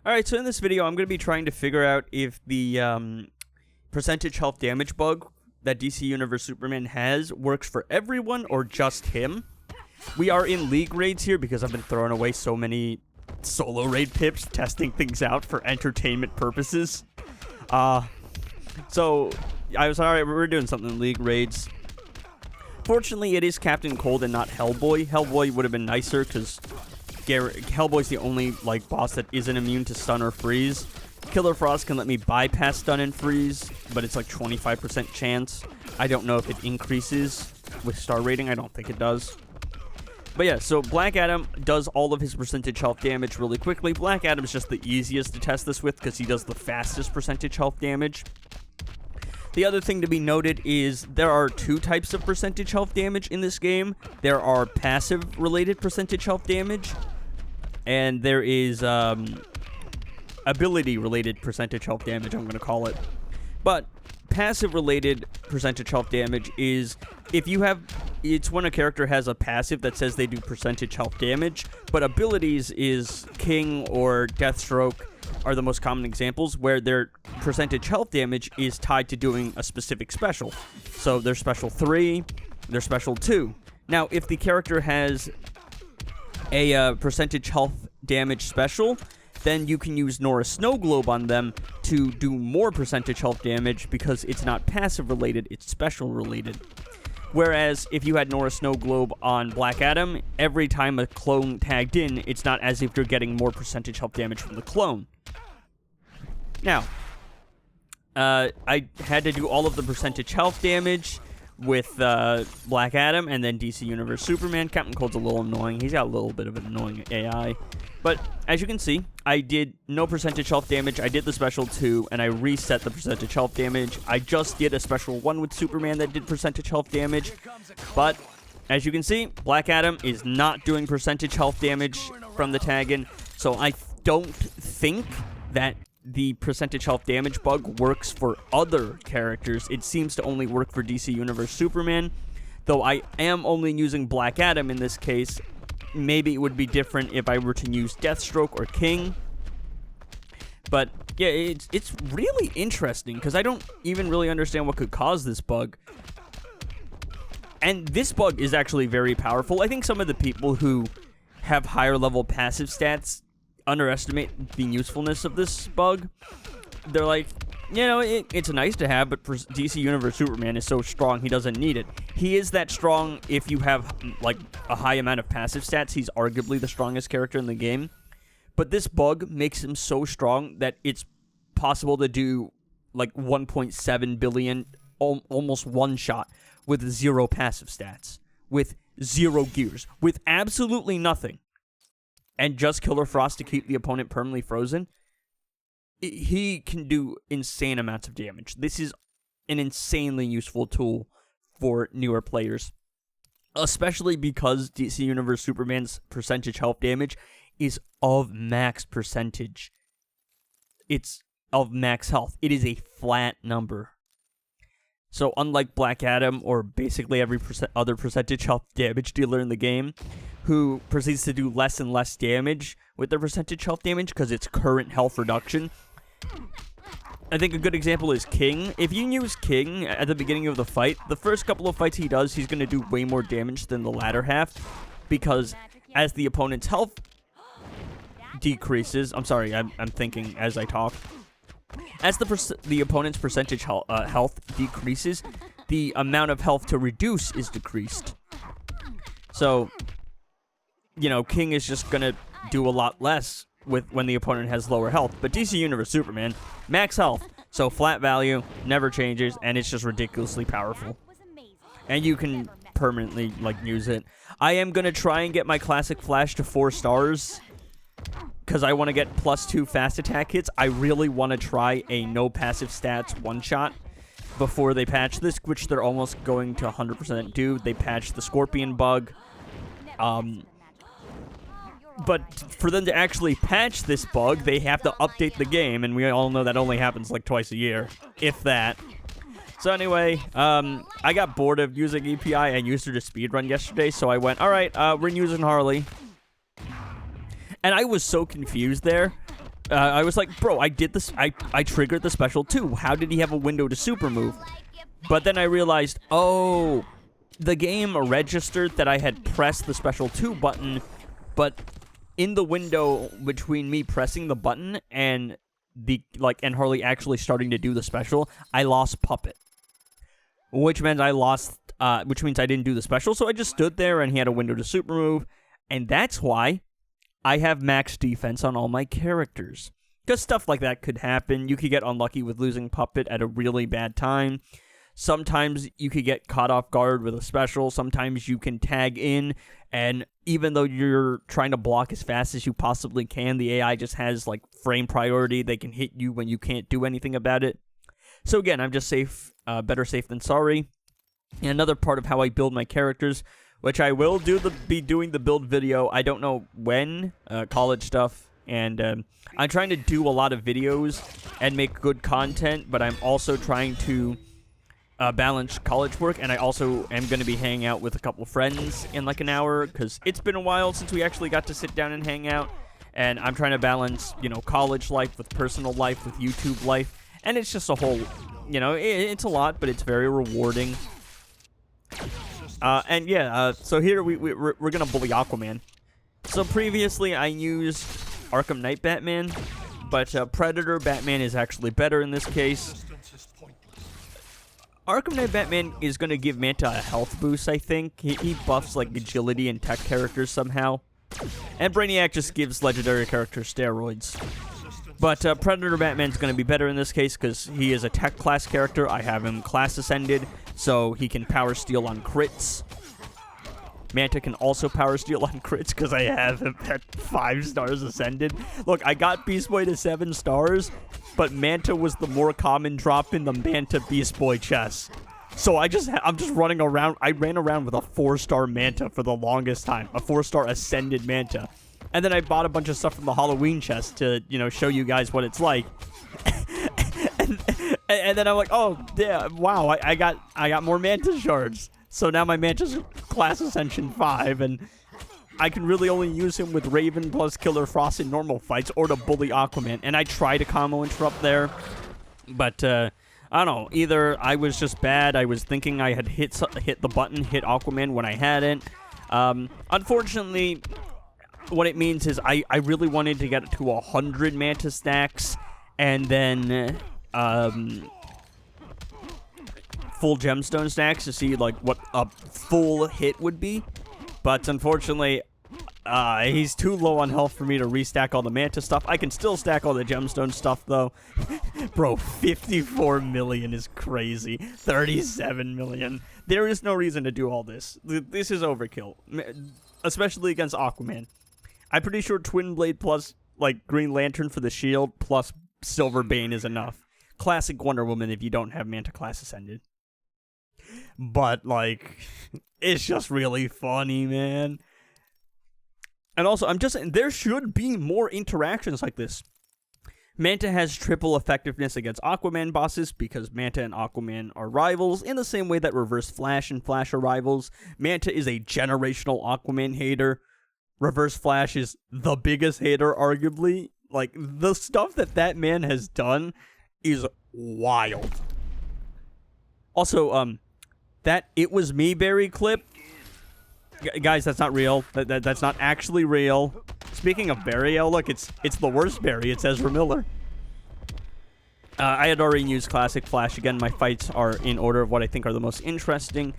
Alright, so in this video, I'm going to be trying to figure out if the percentage health damage bug that DC Universe Superman has works for everyone or just him. We are in league raids here because I've been throwing away so many solo raid pips testing things out for entertainment purposes. So I was alright, we're doing something in league raids. Fortunately, it is Captain Cold and not Hellboy. Hellboy would have been nicer because Hellboy's the only boss that isn't immune to stun or freeze. Killer Frost can let me bypass stun and freeze, but it's like 25% chance. I don't know if it increases with star rating. I don't think it does. But yeah, so Black Adam does all of his percentage health damage really quickly. Black Adam's just the easiest to test this with because he does the fastest percentage health damage. The other thing to be noted is there are two types of percentage health damage in this game. There are passive related percentage health damage, and there is ability related percentage health damage, I'm going to call it. But passive related percentage health damage is if you have, it's when a character has a passive that says they do percentage health damage, but abilities is King or Deathstroke are the most common examples where their percentage health damage is tied to doing a specific special. So their special 3, their special 2. Now, if the character has a percentage health damage special, then you can use Nora Snow Globe on them to do more percentage health damage because it's not passive related, it's special related. Whereas if you had Nora Snow Globe on Black Adam, every time a clone tagged in, it's not as if you're getting more percentage health damage from the clone. Now, I had to do all of the percentage health damage with Black Adam and then DC Universe Superman. Captain Cold's a little annoying. He's got a little bit of an annoying AI. But as you can see, I did no percentage health damage. I did the special 2, and I reset the percentage health damage. I just did a special 1 with Superman that did percentage health damage. But as you can see, Black Adam is not doing percentage health damage from the tag-in. So I don't think that the percentage health damage bug works for other characters. It seems to only work for DC Universe Superman. Though I am only using Black Adam in this case. Maybe it would be different if I were to use Deathstroke or King. But yeah, it's really interesting because I don't even really understand what could cause this bug. And this bug is actually very powerful. I think some of the people who have higher level passive stats underestimate the usefulness of this bug. They're like, you know, it's nice to have, but DC Universe Superman is so strong, he doesn't need it. He is that strong if you have, like, a high amount of passive stats. He's arguably the strongest character in the game. But this bug makes him so strong that it's possible to do, like, 1.7 billion, almost one shot, with 0 passive stats. With 0 gears. With absolutely nothing. And just Killer Frost to keep the opponent permanently frozen. He can do insane amounts of damage. This is an insanely useful tool for newer players. Especially because DC Universe Superman's percentage health damage is of max percentage. It's of max health. It is a flat number. So unlike Black Adam or basically every other percentage health damage dealer in the game, who proceeds to do less and less damage with their percentage health damage because it's current health reduction, I think a good example is King. If you use King at the beginning of the fight, the first couple of fights he does, he's going to do way more damage than the latter half, because as the opponent's health decreases, I'm sorry, I'm thinking as I talk. As the opponent's percentage health decreases, the amount of health to reduce is decreased. So, you know, King is just going to do a lot less when the opponent has lower health. But DC Universe Superman, max health, so flat value, never changes, and it's just ridiculously powerful. And you can permanently, use it. I am going to try and get my Classic Flash to 4 stars, because I want to get +2 fast attack hits. I really want to try a no passive stats one-shot before they patch this, which they're almost going to 100% do. They patched the Scorpion bug. But for them to actually patch this bug, they have to update the game, and we all know that only happens like twice a year, if that. So anyway, I got bored of using EPI and used her to speedrun yesterday, so I went, alright, we're using Harley. And I was so confused there. I was like, bro, I did this. I triggered the special too. How did he have a window to super move? But then I realized, oh, the game registered that I had pressed the special 2 button, but in the window between me pressing the button and and Harley actually starting to do the special, I lost Puppet, which means which means I didn't do the special. So I just stood there and he had a window to super move, and that's why I have max defense on all my characters. Because stuff like that could happen. You could get unlucky with losing Puppet at a really bad time. Sometimes you could get caught off guard with a special. Sometimes you can tag in, and even though you're trying to block as fast as you possibly can, the AI just has, like, frame priority. They can hit you when you can't do anything about it. So again, I'm just safe, better safe than sorry. And another part of how I build my characters, which I will be doing the build video. I don't know when, college stuff, and I'm trying to do a lot of videos and make good content, but I'm also trying to balance college work, and I also am going to be hanging out with a couple friends in like an hour, because it's been a while since we actually got to sit down and hang out, and I'm trying to balance, you know, college life with personal life, with YouTube life, and it's just a whole, you know, it's a lot, but it's very rewarding. And yeah, so here we're gonna bully Aquaman. So previously I used Arkham Knight Batman, but Predator Batman is actually better in this case. Arkham Knight Batman is gonna give Manta a health boost, I think. He buffs like agility and tech characters somehow. And Brainiac just gives legendary characters steroids. But Predator Batman's going to be better in this case because he is a tech class character. I have him class ascended, so he can power steal on crits. Manta can also power steal on crits because I have him at 5 stars ascended. Look, I got Beast Boy to 7 stars, but Manta was the more common drop in the Manta Beast Boy chest. So I'm just running around. I ran around with a 4-star Manta for the longest time, a 4-star ascended Manta. And then I bought a bunch of stuff from the Halloween chest to, you know, show you guys what it's like. and then I'm like, oh, yeah, wow, I got more Manta shards. So now my Manta's class ascension 5, and I can really only use him with Raven plus Killer Frost in normal fights or to bully Aquaman. And I tried to combo interrupt there, but I don't know. Either I was just bad. I was thinking I had hit the button, hit Aquaman when I hadn't. Unfortunately, what it means is I really wanted to get to 100 Manta stacks and then full gemstone stacks to see like what a full hit would be. But unfortunately, he's too low on health for me to restack all the Manta stuff. I can still stack all the gemstone stuff though. Bro, 54 million is crazy. 37 million. There is no reason to do all this. This is overkill, especially against Aquaman. I'm pretty sure Twin Blade plus, like, Green Lantern for the shield plus Silver Bane is enough. Classic Wonder Woman if you don't have Manta class ascended. But, like, it's just really funny, man. And also, I'm just saying, there should be more interactions like this. Manta has triple effectiveness against Aquaman bosses because Manta and Aquaman are rivals in the same way that Reverse Flash and Flash are rivals. Manta is a generational Aquaman hater. Reverse Flash is the biggest hater, arguably. Like, the stuff that man has done is wild. Also, that It Was Me Berry clip, guys, that's not real. That's not actually real. Speaking of Barry, oh look, it's the worst Barry. It's Ezra Miller. I had already used Classic Flash. Again, my fights are in order of what I think are the most interesting,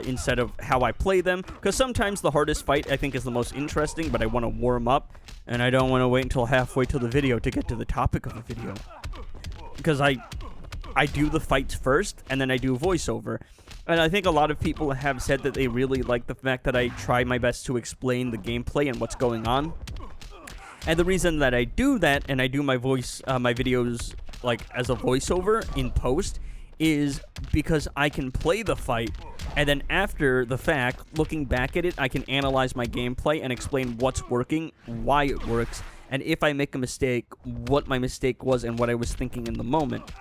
instead of how I play them. Because sometimes the hardest fight I think is the most interesting, but I want to warm up, and I don't want to wait until halfway to the video to get to the topic of the video. Because I do the fights first, and then I do voiceover. And I think a lot of people have said that they really like the fact that I try my best to explain the gameplay and what's going on. And the reason that I do that, and I do my videos like as a voiceover in post, is because I can play the fight, and then after the fact, looking back at it, I can analyze my gameplay and explain what's working, why it works, and if I make a mistake, what my mistake was and what I was thinking in the moment.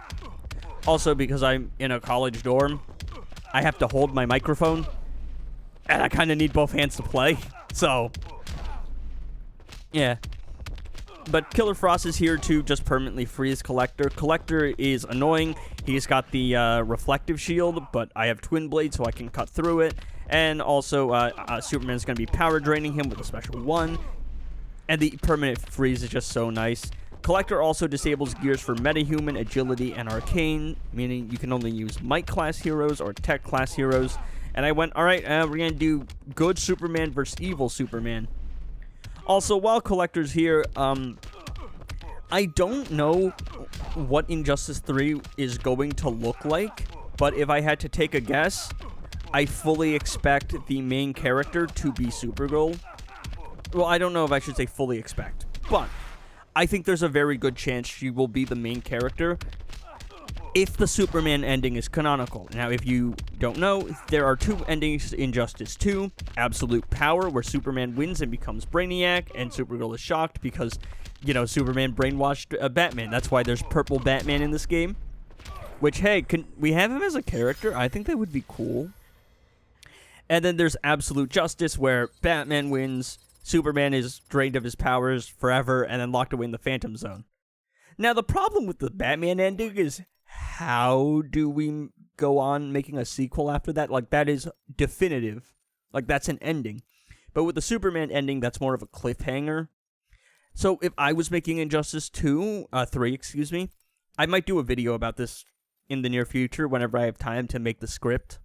Also, because I'm in a college dorm, I have to hold my microphone, and I kind of need both hands to play, so, yeah. But Killer Frost is here to just permanently freeze Collector. Collector is annoying. He's got the reflective shield, but I have Twin Blade, so I can cut through it. And also, Superman's going to be power draining him with a special 1. And the permanent freeze is just so nice. Collector also disables gears for Metahuman, Agility, and Arcane, meaning you can only use Might class heroes or Tech class heroes. And I went, alright, we're going to do good Superman versus evil Superman. Also, while Collector's here, I don't know what Injustice 3 is going to look like, but if I had to take a guess, I fully expect the main character to be Supergirl. Well, I don't know if I should say fully expect, but I think there's a very good chance she will be the main character if the Superman ending is canonical. Now, if you don't know, there are 2 endings in Injustice 2. Absolute Power, where Superman wins and becomes Brainiac, and Supergirl is shocked because, you know, Superman brainwashed Batman. That's why there's purple Batman in this game. Which, hey, can we have him as a character? I think that would be cool. And then there's Absolute Justice, where Batman wins, Superman is drained of his powers forever, and then locked away in the Phantom Zone. Now, the problem with the Batman ending is, how do we go on making a sequel after that? Like, that is definitive. Like, that's an ending. But with the Superman ending, that's more of a cliffhanger. So, if I was making Injustice 3, I might do a video about this in the near future whenever I have time to make the script.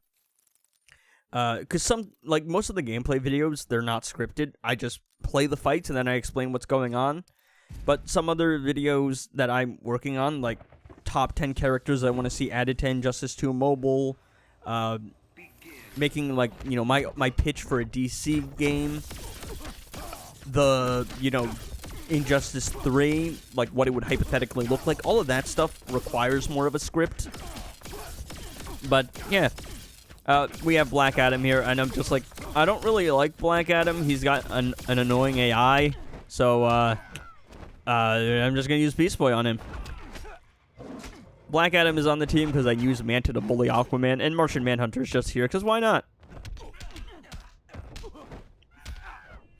Because most of the gameplay videos, they're not scripted. I just play the fights and then I explain what's going on. But some other videos that I'm working on, like top 10 characters I want to see added to Injustice 2 Mobile, making, like, you know, my pitch for a DC game, the, you know, Injustice 3, like what it would hypothetically look like, all of that stuff requires more of a script. But, yeah. We have Black Adam here, and I'm just like, I don't really like Black Adam. He's got an annoying AI, so I'm just gonna use Beast Boy on him. Black Adam is on the team because I use Manta to bully Aquaman, and Martian Manhunter's just here because why not?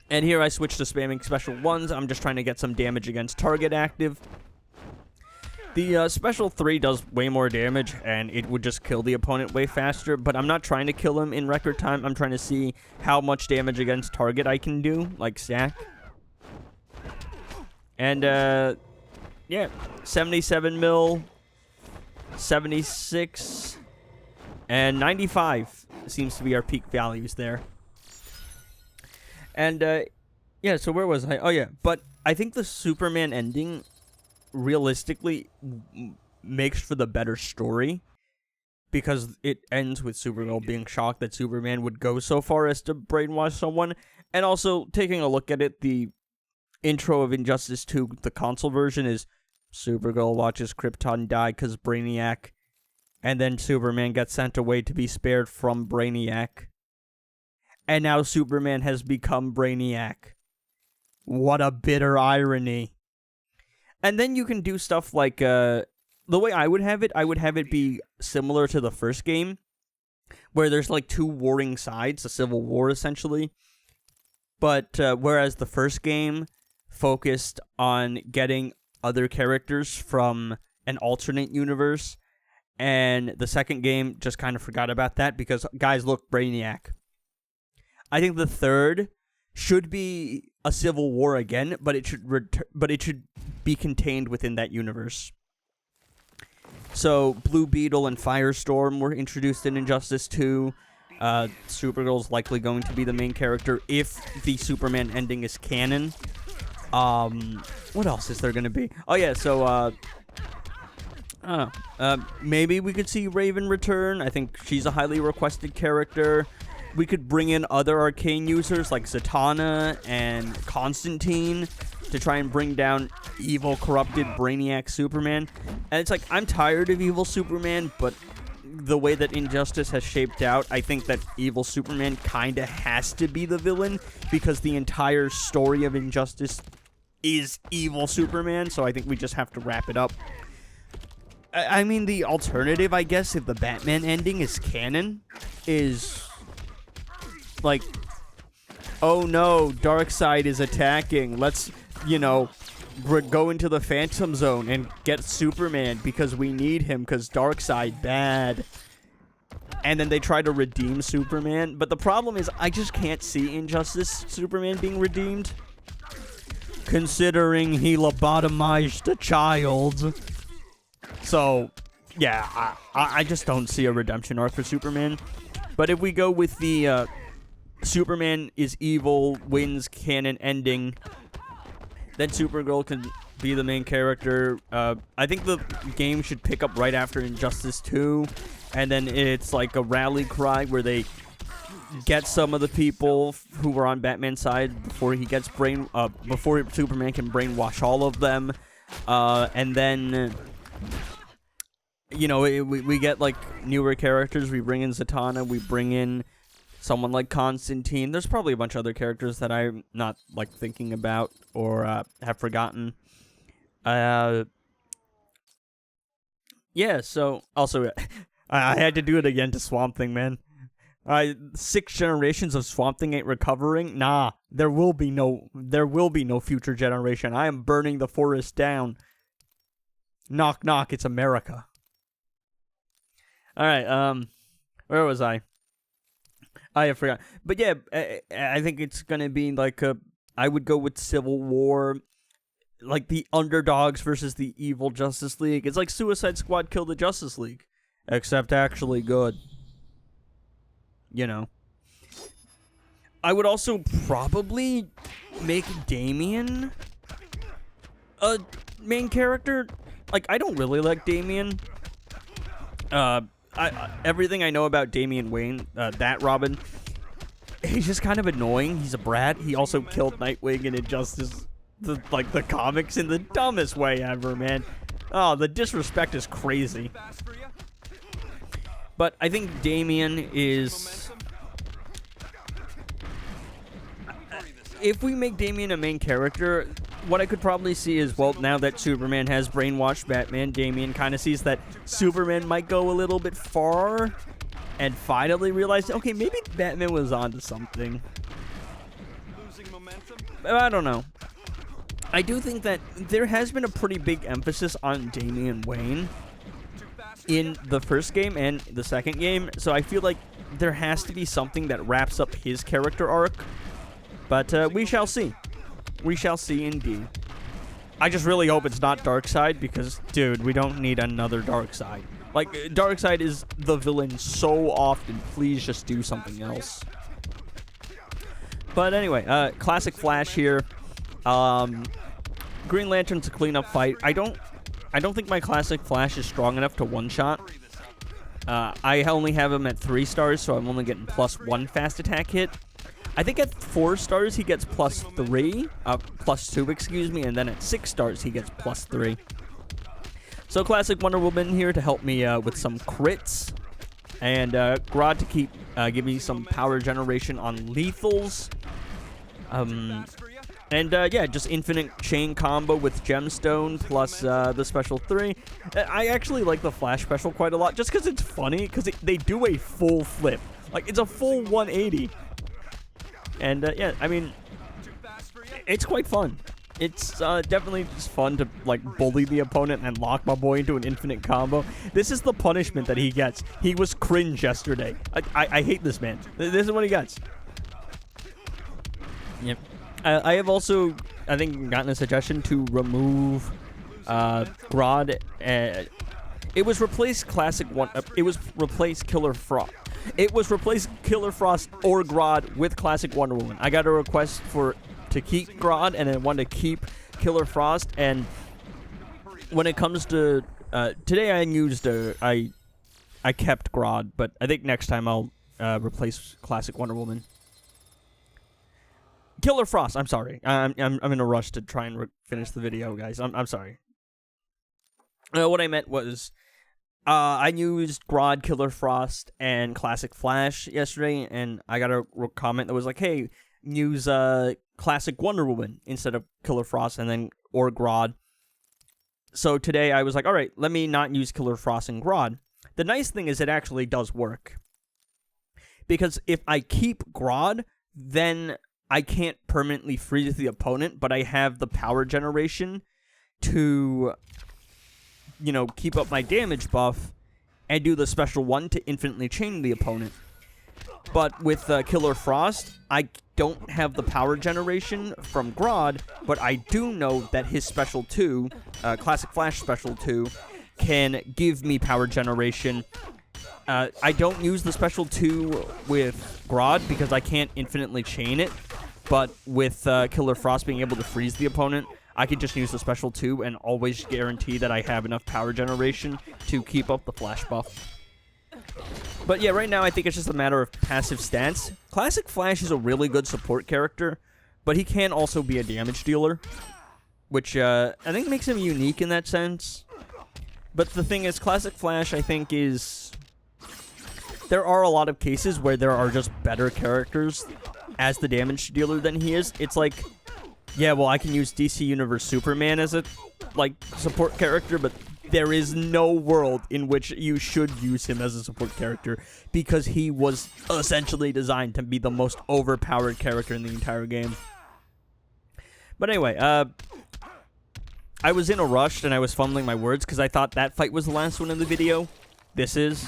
And here I switch to spamming special 1s. I'm just trying to get some damage against target active. The special 3 does way more damage, and it would just kill the opponent way faster, but I'm not trying to kill him in record time. I'm trying to see how much damage against target I can do, like stack. And, yeah, 77 mil, 76, and 95 seems to be our peak values there. And, yeah, so where was I? Oh, yeah, but I think the Superman ending realistically makes for the better story because it ends with Supergirl being shocked that Superman would go so far as to brainwash someone. And also, taking a look at it, the intro of Injustice 2, the console version, is Supergirl watches Krypton die because Brainiac, and then Superman gets sent away to be spared from Brainiac. And now Superman has become Brainiac. What a bitter irony. And then you can do stuff like, the way I would have it be similar to the first game, where there's like 2 warring sides, a civil war essentially. But whereas the first game focused on getting other characters from an alternate universe, and the second game just kind of forgot about that because, guys, look, Brainiac. I think the third should be a civil war again, but it should be contained within that universe. So Blue Beetle and Firestorm were introduced in Injustice 2. Supergirl's likely going to be the main character if the Superman ending is canon. What else is there going to be? Oh yeah, so maybe we could see Raven return. I think she's a highly requested character. We could bring in other Arcane users like Zatanna and Constantine to try and bring down evil, corrupted Brainiac Superman. And it's like, I'm tired of evil Superman, but the way that Injustice has shaped out, I think that evil Superman kind of has to be the villain because the entire story of Injustice is evil Superman, so I think we just have to wrap it up. I mean, the alternative, I guess, if the Batman ending is canon, is like, oh no, Darkseid is attacking. Let's, you know, go into the Phantom Zone and get Superman because we need him because Darkseid bad. And then they try to redeem Superman. But the problem is I just can't see Injustice Superman being redeemed. Considering he lobotomized a child. So, yeah, I just don't see a redemption arc for Superman. But if we go with the Superman is evil, wins canon ending, then Supergirl can be the main character. I think the game should pick up right after Injustice 2. And then it's like a rally cry where they get some of the people who were on Batman's side before he gets before Superman can brainwash all of them. And then, you know, we get like newer characters. We bring in Zatanna. We bring in someone like Constantine. There's probably a bunch of other characters that I'm not like thinking about or have forgotten. Yeah. So also. I had to do it again to Swamp Thing, man. 6 generations of Swamp Thing ain't recovering? Nah, there will be no future generation. I am burning the forest down. Knock, knock, it's America. Alright, where was I? I forgot. But yeah, I think it's gonna be like I would go with Civil War, like the underdogs versus the evil Justice League. It's like Suicide Squad killed the Justice League. Except actually good. You know. I would also probably make Damian a main character. Like, I don't really like Damian. Everything I know about Damian Wayne, that Robin, he's just kind of annoying. He's a brat. He also killed Nightwing in Injustice, the comics, in the dumbest way ever, man. Oh, the disrespect is crazy. But I think Damian is... If we make Damian a main character, what I could probably see is, well, now that Superman has brainwashed Batman, Damian kind of sees that Superman might go a little bit far and finally realize, okay, maybe Batman was onto something. I don't know. I do think that there has been a pretty big emphasis on Damian Wayne in the first game and the second game, so I feel like there has to be something that wraps up his character arc, but we shall see. We shall see indeed. I just really hope it's not Darkseid, because, dude, we don't need another Darkseid. Like, Darkseid is the villain so often. Please just do something else. But anyway, classic Flash here. Green Lantern's a cleanup fight. I don't think my classic Flash is strong enough to one-shot. I only have him at 3 stars, so I'm only getting +1 fast attack hit. I think at 4 stars he gets +2, excuse me, and then at 6 stars he gets +3. So classic Wonder Woman here to help me with some crits, and Grodd to keep give me some power generation on lethals. Yeah, just infinite chain combo with Gemstone plus the special 3. I actually like the Flash special quite a lot, just because it's funny, because they do a full flip. Like, it's a full 180. And, yeah, I mean, it's quite fun. It's definitely just fun to, like, bully the opponent and lock my boy into an infinite combo. This is the punishment that he gets. He was cringe yesterday. I hate this man. This is what he gets. Yep. I have also, I think, gotten a suggestion to remove Grodd. It was replace classic one. It was replace Killer Frost. It was replace Killer Frost or Grodd with classic Wonder Woman. I got a request to keep Grodd and then one to keep Killer Frost. And when it comes to today, I kept Grodd, but I think next time I'll replace classic Wonder Woman. Killer Frost. I'm sorry. I'm in a rush to try and finish the video, guys. I'm sorry. What I meant was, I used Grodd, Killer Frost, and Classic Flash yesterday, and I got a comment that was like, "Hey, use Classic Wonder Woman instead of Killer Frost, or Grodd." So today I was like, "All right, let me not use Killer Frost and Grodd." The nice thing is it actually does work, because if I keep Grodd, then I can't permanently freeze the opponent, but I have the power generation to, you know, keep up my damage buff and do the special one to infinitely chain the opponent. But with Killer Frost, I don't have the power generation from Grodd, but I do know that his Special 2, Classic Flash Special 2, can give me power generation. I don't use the Special 2 with Grodd because I can't infinitely chain it, but with Killer Frost being able to freeze the opponent, I can just use the Special 2 and always guarantee that I have enough power generation to keep up the Flash buff. But yeah, right now I think it's just a matter of passive stats. Classic Flash is a really good support character, but he can also be a damage dealer, which I think makes him unique in that sense. But the thing is, Classic Flash, I think, is... There are a lot of cases where there are just better characters as the damage dealer than he is. It's like, yeah, well, I can use DC Universe Superman as a, like, support character, but there is no world in which you should use him as a support character because he was essentially designed to be the most overpowered character in the entire game. But anyway, I was in a rush and I was fumbling my words because I thought that fight was the last one in the video. This is.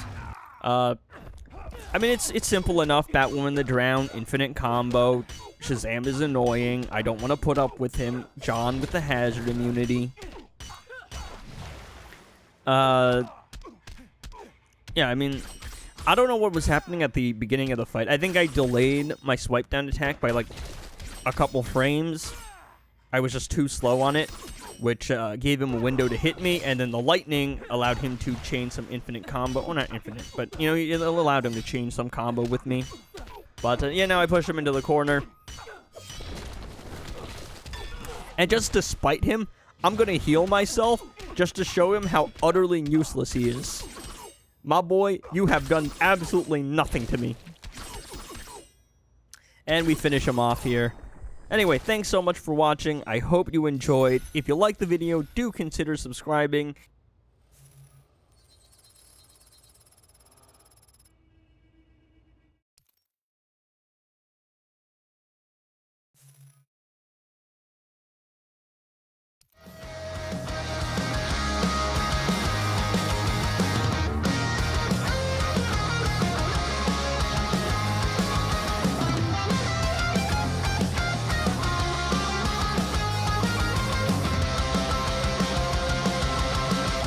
I mean, it's simple enough. Batwoman the Drown, infinite combo. Shazam is annoying. I don't want to put up with him. John with the hazard immunity. Yeah, I mean, I don't know what was happening at the beginning of the fight. I think I delayed my swipe down attack by like a couple frames. I was just too slow on it, which gave him a window to hit me, and then the lightning allowed him to chain some infinite combo. Well, not infinite, but, you know, it allowed him to chain some combo with me. But, yeah, now I push him into the corner. And just to spite him, I'm going to heal myself just to show him how utterly useless he is. My boy, you have done absolutely nothing to me. And we finish him off here. Anyway, thanks so much for watching. I hope you enjoyed. If you liked the video, do consider subscribing.